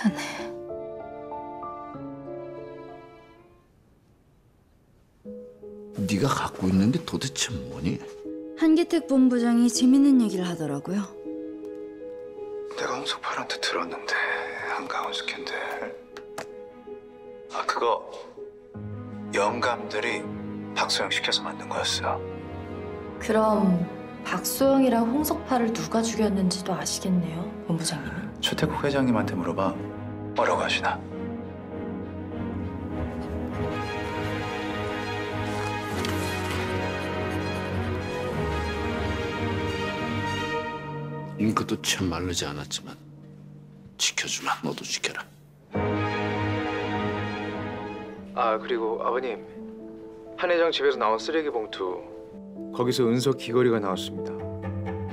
미안해. 네가 갖고 있는 게 도대체 뭐니? 한기택 본부장이 재밌는 얘기를 하더라고요. 내가 홍석팔한테 들었는데 한강원 스캔들. 아 그거 영감들이 박소영 시켜서 만든 거였어. 그럼 박소영이랑 홍석파를 누가 죽였는지도 아시겠네요, 본부장님은? 최태국 회장님한테 물어봐. 뭐라고 하시나? 잉크도 참 마르지 않았지만 지켜주마. 너도 지켜라. 아 그리고 아버님, 한 회장 집에서 나온 쓰레기 봉투 거기서 은서 귀걸이가 나왔습니다.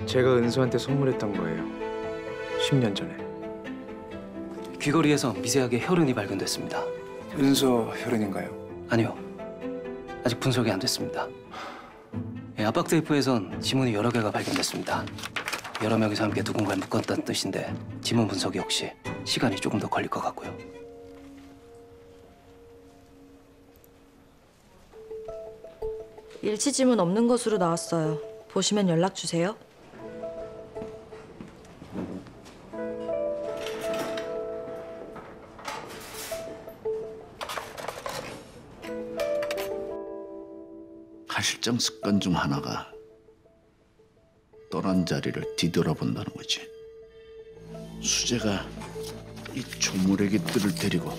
제가 은서한테 선물했던 거예요. 10년 전에. 귀걸이에서 미세하게 혈흔이 발견됐습니다. 은서 혈흔인가요? 아니요, 아직 분석이 안 됐습니다. 압박 테이프에선 지문이 여러 개가 발견됐습니다. 여러 명이서 함께 누군가를 묶었다는 뜻인데 지문 분석 역시 시간이 조금 더 걸릴 것 같고요. 일치 지문 없는 것으로 나왔어요. 보시면 연락 주세요. 하 실장 습관 중 하나가 떠난 자리를 뒤돌아본다는 거지. 수재가 이 조무래기들을 데리고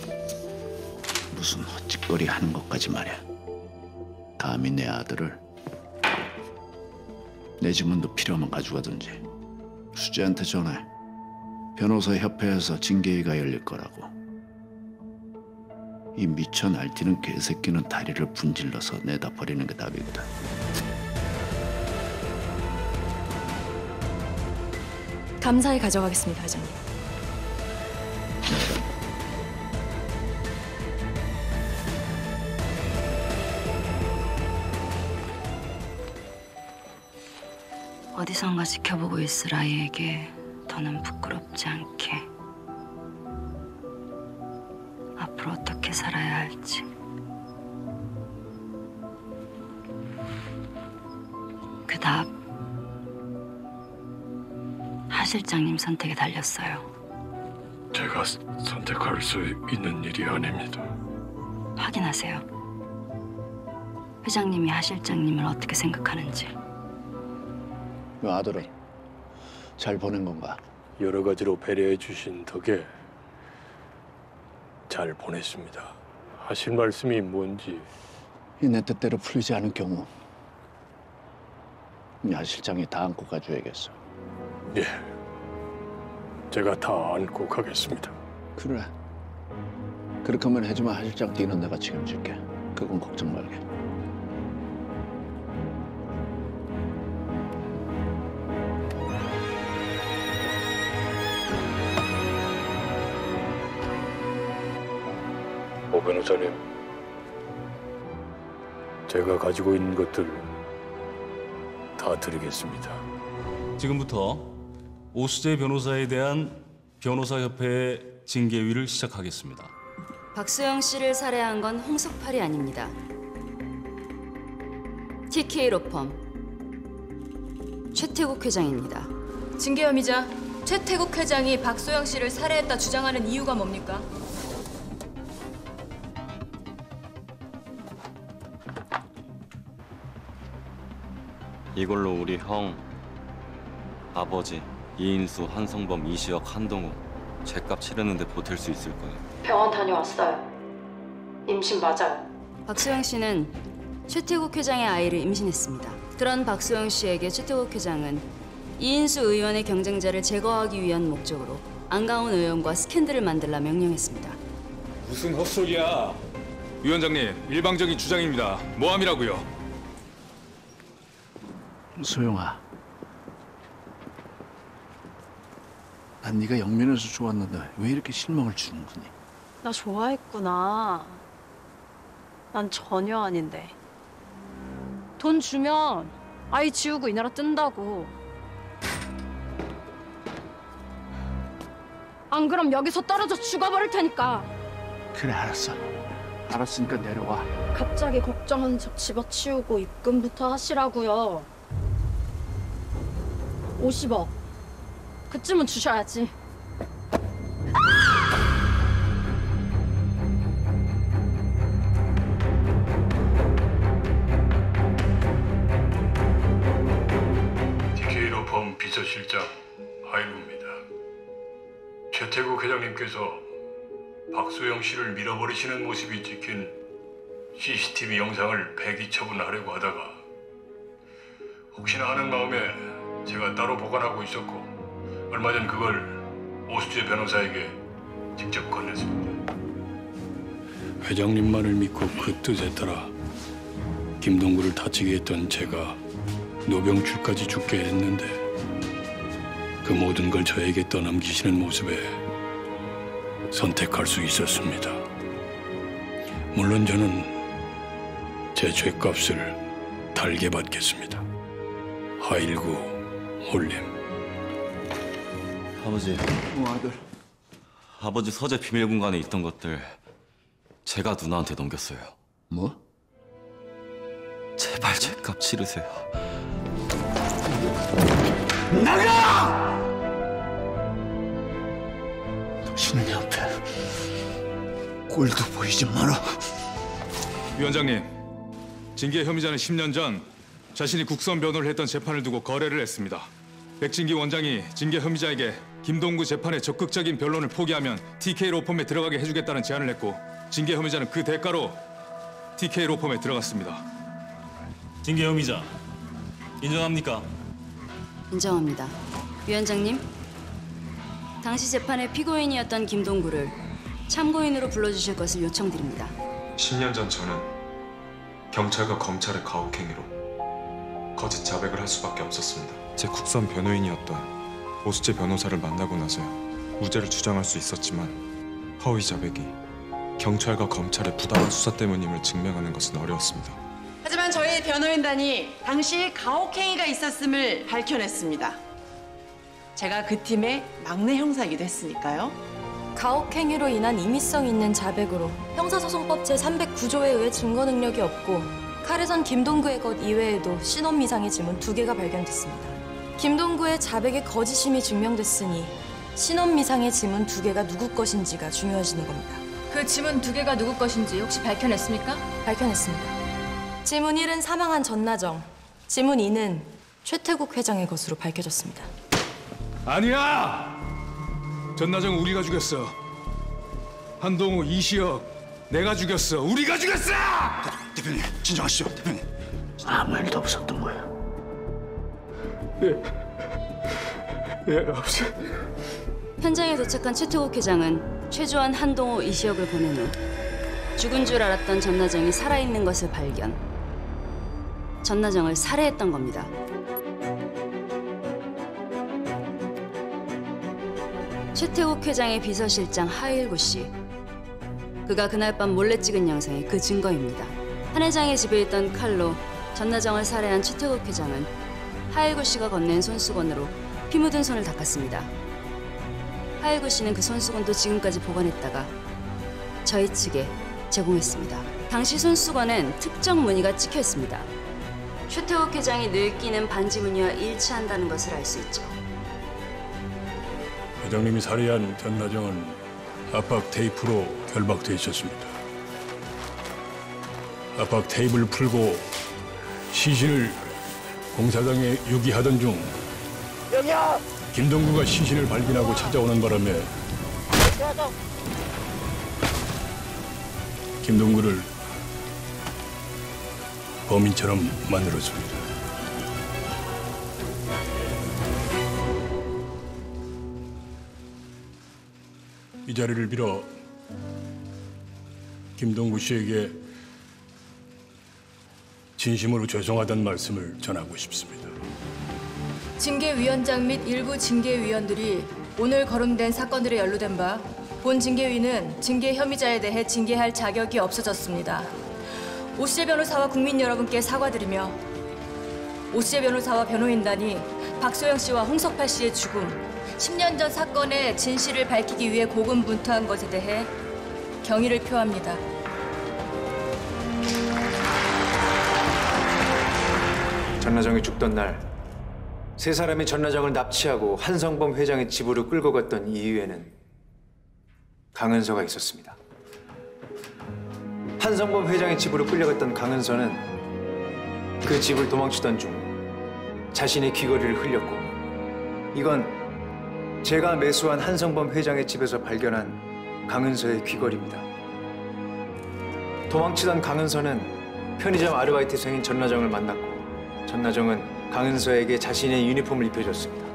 무슨 헛짓거리 하는 것까지 말이야. 감히 내 아들을 내 지문도 필요하면 가져가든지. 수재한테 전해. 변호사 협회에서 징계위가 열릴 거라고. 이 미쳐 날뛰는 개새끼는 다리를 분질러서 내다 버리는 게 답이거든. 감사히 가져가겠습니다, 회장님. 어디선가 지켜보고 있을 아이에게 더는 부끄럽지 않게 앞으로 어떻게 살아야 할지. 그 답 하 실장님 선택에 달렸어요. 제가 선택할 수 있는 일이 아닙니다. 확인하세요. 회장님이 하 실장님을 어떻게 생각하는지. 그 아들은 잘 보낸 건가? 여러 가지로 배려해 주신 덕에 잘 보냈습니다. 하실 말씀이 뭔지. 이 내 뜻대로 풀리지 않은 경우 야 실장이 다 안고 가줘야겠어. 예, 제가 다 안고 가겠습니다. 그래. 그렇게 하면 해주면 하 실장 뒤는 내가 책임질게. 그건 걱정 말게. 오 변호사님, 제가 가지고 있는 것들 다 드리겠습니다. 지금부터 오수재 변호사에 대한 변호사협회의 징계위를 시작하겠습니다. 박소영 씨를 살해한 건 홍석팔이 아닙니다. TK 로펌 최태국 회장입니다. 징계 혐의자 최태국 회장이 박소영 씨를 살해했다 주장하는 이유가 뭡니까? 이걸로 우리 형, 아버지, 이인수, 한성범, 이시혁, 한동우 죗값 치르는데 보탤 수 있을 거예요. 병원 다녀왔어요. 임신 맞아요. 박소영 씨는 최태국 회장의 아이를 임신했습니다. 그런 박소영 씨에게 최태국 회장은 이인수 의원의 경쟁자를 제거하기 위한 목적으로 안강원 의원과 스캔들을 만들라 명령했습니다. 무슨 헛소리야. 위원장님, 일방적인 주장입니다. 모함이라고요. 소영아, 난 네가 영면에서 좋았는데 왜 이렇게 실망을 주는 거니? 나 좋아했구나. 난 전혀 아닌데. 돈 주면 아이 지우고 이 나라 뜬다고. 안 그럼 여기서 떨어져 죽어버릴 테니까. 그래 알았어. 알았으니까 내려와. 갑자기 걱정하는 척 집어치우고 입금부터 하시라고요. 50억. 그쯤은 주셔야지. TK로 범 비서실장 하일구입니다. 최태국 회장님께서 박소영 씨를 밀어버리시는 모습이 찍힌 CCTV 영상을 폐기 처분하려고 하다가 혹시나 하는 마음에 제가 따로 보관하고 있었고 얼마 전 그걸 오수재 변호사에게 직접 건넸습니다. 회장님 말을 믿고 그 뜻에 따라 김동구를 다치게 했던 제가 노병출까지 죽게 했는데 그 모든 걸 저에게 떠넘기시는 모습에 선택할 수 있었습니다. 물론 저는 제 죄값을 달게 받겠습니다. 하일구 올림. 아버지. 아들. 아버지 서재 비밀 공간에 있던 것들 제가 누나한테 넘겼어요. 뭐? 제발 죄값 치르세요. 나가! 당신은 옆에 꼴도 보이지 마라. 위원장님, 징계 혐의자는 10년 전 자신이 국선 변호를 했던 재판을 두고 거래를 했습니다. 백진기 원장이 징계 혐의자에게 김동구 재판의 적극적인 변론을 포기하면 TK 로펌에 들어가게 해주겠다는 제안을 했고 징계 혐의자는 그 대가로 TK 로펌에 들어갔습니다. 징계 혐의자 인정합니까? 인정합니다. 위원장님, 당시 재판의 피고인이었던 김동구를 참고인으로 불러주실 것을 요청드립니다. 10년 전 저는 경찰과 검찰의 가혹행위로 거짓 자백을 할 수밖에 없었습니다. 제 국선 변호인이었던 오수재 변호사를 만나고 나서야 무죄를 주장할 수 있었지만 허위 자백이 경찰과 검찰의 부당한 수사 때문임을 증명하는 것은 어려웠습니다. 하지만 저희 변호인단이 당시 가혹행위가 있었음을 밝혀냈습니다. 제가 그 팀의 막내 형사이기도 했으니까요. 가혹행위로 인한 임의성 있는 자백으로 형사소송법 제309조에 의해 증거 능력이 없고 칼에선 김동구의 것 이외에도 신원미상의 지문 2개가 발견됐습니다. 김동구의 자백의 거짓임이 증명됐으니 신원미상의 지문 2개가 누구 것인지가 중요해지는 겁니다. 그 지문 2개가 누구 것인지 혹시 밝혀냈습니까? 밝혀냈습니다. 지문 1은 사망한 전나정, 지문 2는 최태국 회장의 것으로 밝혀졌습니다. 아니야! 전나정 우리가 죽였어. 한동우, 이시혁 내가 죽였어. 우리가 죽였어! 대표님, 진정하시죠. 대표님. 아무 일도 없었던 거예요. 없어. 현장에 도착한 최태국 회장은 최주환, 한동호, 이시혁을 보낸 후 죽은 줄 알았던 전나정이 살아있는 것을 발견. 전나정을 살해했던 겁니다. 최태국 회장의 비서실장 하일구 씨. 그가 그날 밤 몰래 찍은 영상이 그 증거입니다. 한 회장의 집에 있던 칼로 전나정을 살해한 최태국 회장은 하일구 씨가 건넨 손수건으로 피 묻은 손을 닦았습니다. 하일구 씨는 그 손수건도 지금까지 보관했다가 저희 측에 제공했습니다. 당시 손수건엔 특정 무늬가 찍혀 있습니다. 최태국 회장이 늘 끼는 반지 무늬와 일치한다는 것을 알 수 있죠. 회장님이 살해한 전나정은 압박 테이프로 결박돼 있었습니다. 압박 테이프를 풀고 시신을 공사장에 유기하던 중 여기야! 김동구가 시신을 발견하고 찾아오는 바람에 김동구를 범인처럼 만들었습니다. 이 자리를 빌어 김동구 씨에게 진심으로 죄송하다는 말씀을 전하고 싶습니다. 징계위원장 및 일부 징계위원들이 오늘 거론된 사건들에 연루된 바 본 징계위는 징계 혐의자에 대해 징계할 자격이 없어졌습니다. 오수재 변호사와 국민 여러분께 사과드리며 오수재 변호사와 변호인단이 박소영 씨와 홍석팔 씨의 죽음 10년 전 사건의 진실을 밝히기 위해 고군분투한 것에 대해 경의를 표합니다. 전나정이 죽던 날 세 사람이 전나정을 납치하고 한성범 회장의 집으로 끌고 갔던 이후에는 강은서가 있었습니다. 한성범 회장의 집으로 끌려갔던 강은서는 그 집을 도망치던 중 자신의 귀걸이를 흘렸고, 이건 제가 매수한 한성범 회장의 집에서 발견한 강은서의 귀걸이입니다. 도망치던 강은서는 편의점 아르바이트생인 전나정을 만났고, 전나정은 강은서에게 자신의 유니폼을 입혀줬습니다.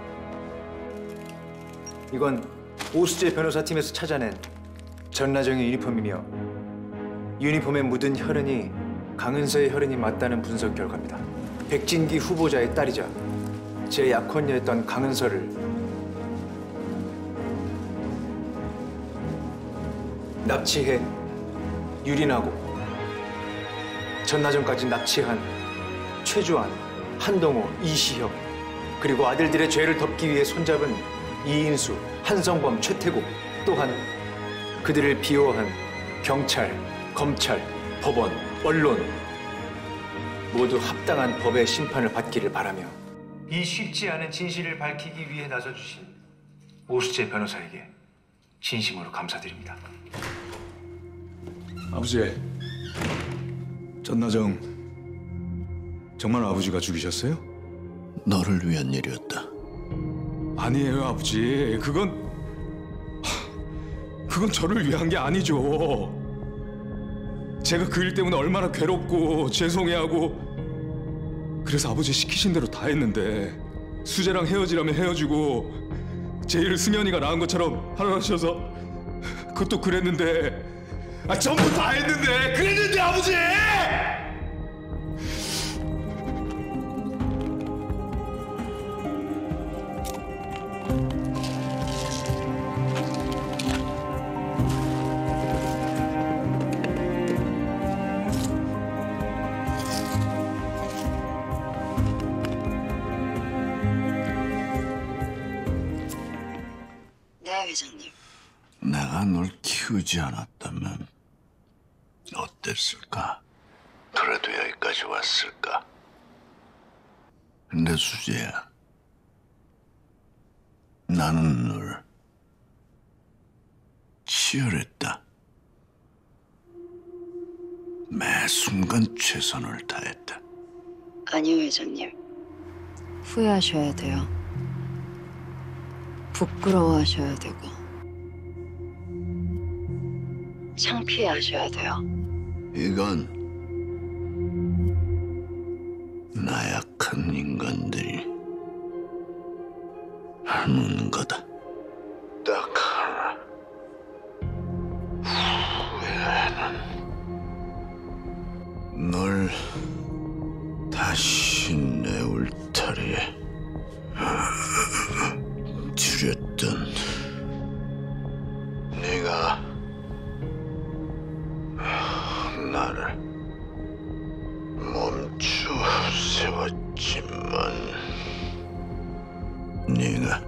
이건 오수재 변호사팀에서 찾아낸 전나정의 유니폼이며, 유니폼에 묻은 혈흔이 강은서의 혈흔이 맞다는 분석 결과입니다. 백진기 후보자의 딸이자 제 약혼녀였던 강은서를 납치해 유린하고 전나정까지 납치한 최주환, 한동호, 이시혁, 그리고 아들들의 죄를 덮기 위해 손잡은 이인수, 한성범, 최태국, 또한 그들을 비호한 경찰, 검찰, 법원, 언론 모두 합당한 법의 심판을 받기를 바라며, 이 쉽지 않은 진실을 밝히기 위해 나서주신 오수재 변호사에게 진심으로 감사드립니다. 아버지, 전나정 정말 아버지가 죽이셨어요? 너를 위한 일이었다. 아니에요, 아버지. 그건 저를 위한 게 아니죠. 제가 그 일 때문에 얼마나 괴롭고 죄송해하고, 그래서 아버지 시키신 대로 다 했는데, 수재랑 헤어지라면 헤어지고 제 일을 승현이가 낳은 것처럼 하라셔서 그것도 그랬는데, 전부 다 했는데, 그랬는데 아버지! 네, 회장님. 내가 널 키우지 않았다면 어땠을까? 그래도 여기까지 왔을까? 근데 수재야, 나는 널 치열했다. 매 순간 최선을 다했다. 아니요, 회장님. 후회하셔야 돼요. 부끄러워하셔야 되고 창피해하셔야 돼요. 이건 나약한 인간들이 하는 거다. 딱 하나. 후회는 널 다시 내 울타리에 들였던 네가 나를 멈춰 세웠지만 네가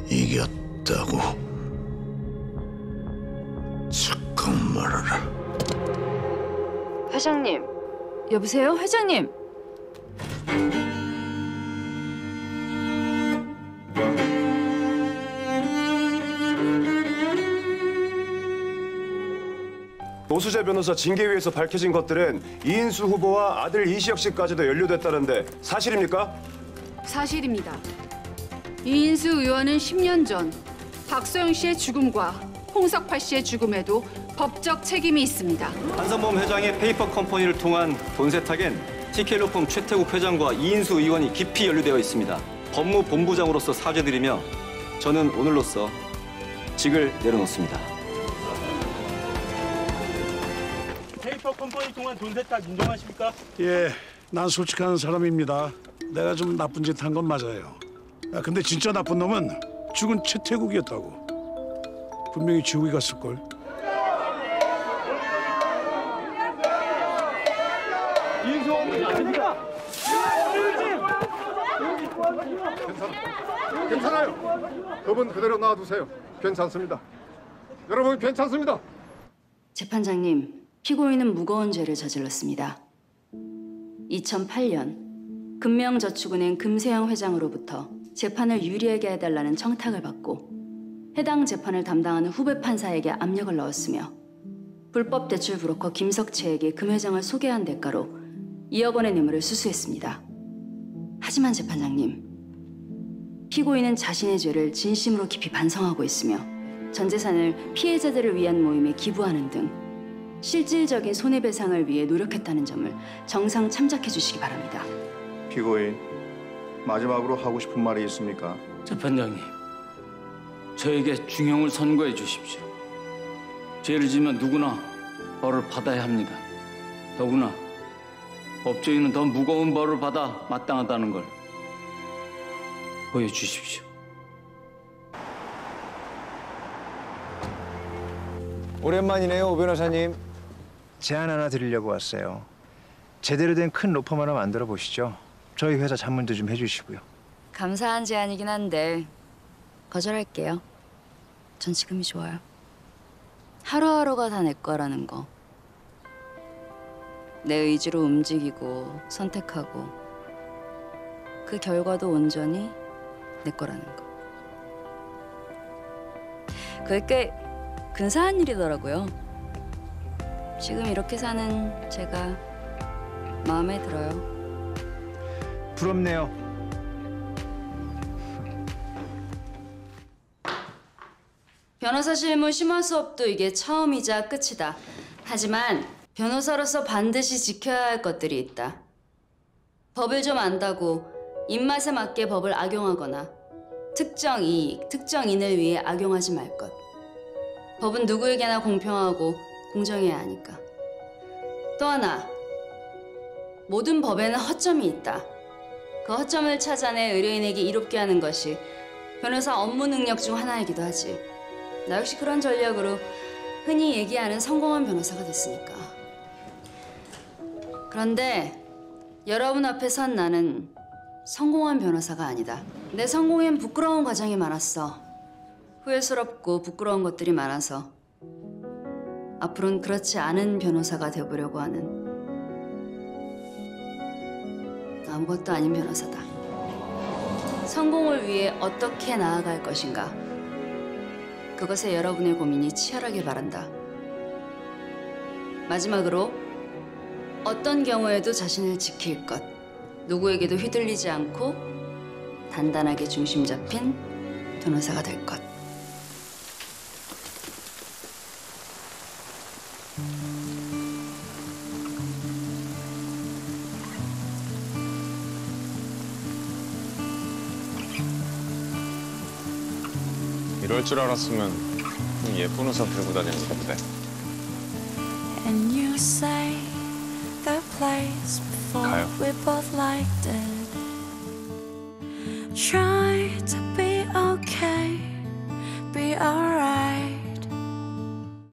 이겼다고 잠깐 말하라. 회장님. 여보세요, 회장님. 오수재 변호사 징계위에서 밝혀진 것들은 이인수 후보와 아들 이시혁 씨까지도 연루됐다는데 사실입니까? 사실입니다. 이인수 의원은 10년 전 박소영 씨의 죽음과 홍석팔 씨의 죽음에도 법적 책임이 있습니다. 한성범 회장의 페이퍼 컴퍼니를 통한 돈 세탁엔 TK로펌 최태국 회장과 이인수 의원이 깊이 연루되어 있습니다. 법무본부장으로서 사죄드리며 저는 오늘로써 직을 내려놓습니다. 페이퍼 컴퍼니 통한 돈 세탁 인정하십니까? 예, 난 솔직한 사람입니다. 내가 좀 나쁜 짓 한 건 맞아요. 근데 진짜 나쁜 놈은 죽은 최태국이었다고. 분명히 지옥에 갔을걸. 이인수 의원님 아닙니까? 괜찮아요. 그분 그대로 놔두세요. 괜찮습니다. 여러분 괜찮습니다. 재판장님, 피고인은 무거운 죄를 저질렀습니다. 2008년 금명저축은행 금세영 회장으로부터 재판을 유리하게 해달라는 청탁을 받고 해당 재판을 담당하는 후배 판사에게 압력을 넣었으며 불법 대출 브로커 김석채에게 금 회장을 소개한 대가로 2억 원의 뇌물을 수수했습니다. 하지만 재판장님, 피고인은 자신의 죄를 진심으로 깊이 반성하고 있으며 전 재산을 피해자들을 위한 모임에 기부하는 등 실질적인 손해배상을 위해 노력했다는 점을 정상 참작해 주시기 바랍니다. 피고인, 마지막으로 하고 싶은 말이 있습니까? 재판장님, 저에게 중형을 선고해 주십시오. 죄를 지면 누구나 벌을 받아야 합니다. 더구나 법조인은 더 무거운 벌을 받아 마땅하다는 걸 보여주십시오. 오랜만이네요, 오 변호사님. 제안 하나 드리려고 왔어요. 제대로 된 큰 로펌 하나 만들어 보시죠. 저희 회사 자문도 좀 해주시고요. 감사한 제안이긴 한데 거절할게요. 전 지금이 좋아요. 하루하루가 다 내 거라는 거. 내 의지로 움직이고 선택하고 그 결과도 온전히 내 거라는 거. 그게 꽤 근사한 일이더라고요. 지금 이렇게 사는 제가 마음에 들어요. 부럽네요. 변호사 실무 심화 수업도 이게 처음이자 끝이다. 하지만 변호사로서 반드시 지켜야 할 것들이 있다. 법을 좀 안다고 입맛에 맞게 법을 악용하거나 특정 이익, 특정 인을 위해 악용하지 말 것. 법은 누구에게나 공평하고 공정해야 하니까. 또 하나, 모든 법에는 허점이 있다. 그 허점을 찾아내 의뢰인에게 이롭게 하는 것이 변호사 업무 능력 중 하나이기도 하지. 나 역시 그런 전략으로 흔히 얘기하는 성공한 변호사가 됐으니까. 그런데 여러분 앞에 선 나는 성공한 변호사가 아니다. 내 성공엔 부끄러운 과정이 많았어. 후회스럽고 부끄러운 것들이 많아서 앞으로는 그렇지 않은 변호사가 되어보려고 하는 아무것도 아닌 변호사다. 성공을 위해 어떻게 나아갈 것인가, 그것에 여러분의 고민이 치열하길 바란다. 마지막으로 어떤 경우에도 자신을 지킬 것, 누구에게도 휘둘리지 않고 단단하게 중심 잡힌 변호사가 될 것. 이럴 줄 알았으면 좀 예쁜 의상 들고 다니는 건데. And you say the place before 가요. we both liked it. Try to be okay, be alright.